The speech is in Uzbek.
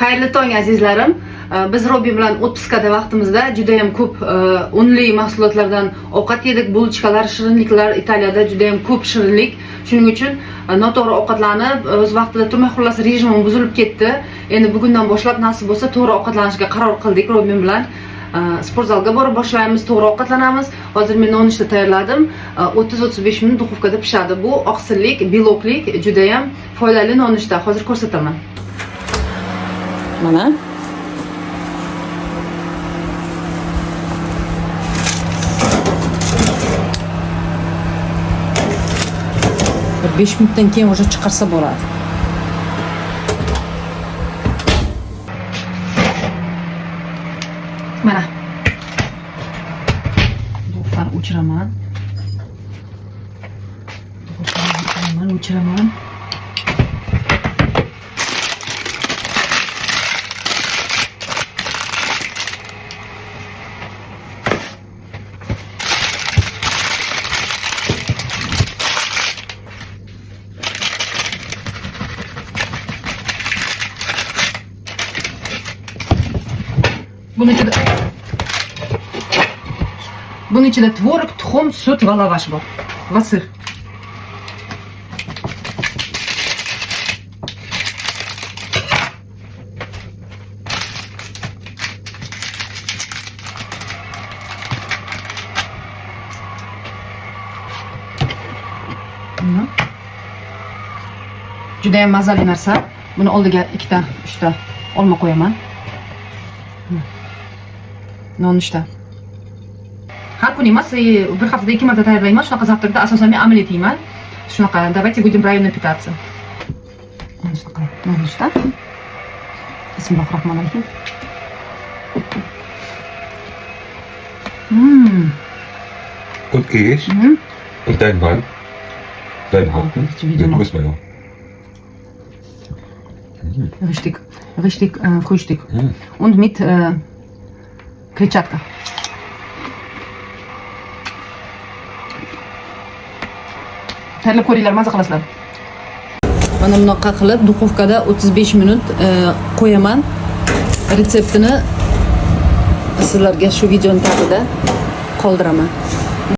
Xayrli tong azizlarim. Biz Robin bilan отпускада vaqtimizda juda ham ko'p unli mahsulotlardan ovqat yedik. Bulchkalar, shirinliklar, Italiyada juda ham ko'p shirinlik. Shuning uchun noto'g'ri ovqatlanib, o'z vaqtida turmay xullas rejimim buzilib ketdi. Endi bugundan boshlab nasib bo'lsa to'g'ri ovqatlanishga qaror qildik Robin bilan. Sport zalga borib boshlaymiz, to'g'ri ovqatlanamiz. Hozir men nonushta tayyorladim. 30-35 minut duxovkada pishadi. Bu oqsillik, beloklik juda ham foydali nonushta. Hozir ko'rsataman. Mana 5 minutdan keyin o'sha chiqarsa bo'ladi. Mana. Duxovkani o'chiraman. Bunun içinde tvorog, tuxum, süt va lavash bor. Va sir. Juda ham mazali narsa. Buni oldiga 2 ta, 3 ta olma qo'yaman. Nonushta. Har kun emas, bir haftada 2 marta tayyorlayman. Shunaqa zavtrda asosan men amal etayman. Shunaqa, давайте будем правильно питаться. Nonushta. Bismillahirrohmanirrohim. Und ich? Und dein Mann? Dein Haken? Den muss man ja. Richtig Frühstück. Und mit Kletchatka. Tayyorlab ko'ringlar, maza qilasizlar. Mana bunaqa qilib duxovkada 35 minut qo'yaman. Retseptini sizlarga shu videoning tagida qoldiraman.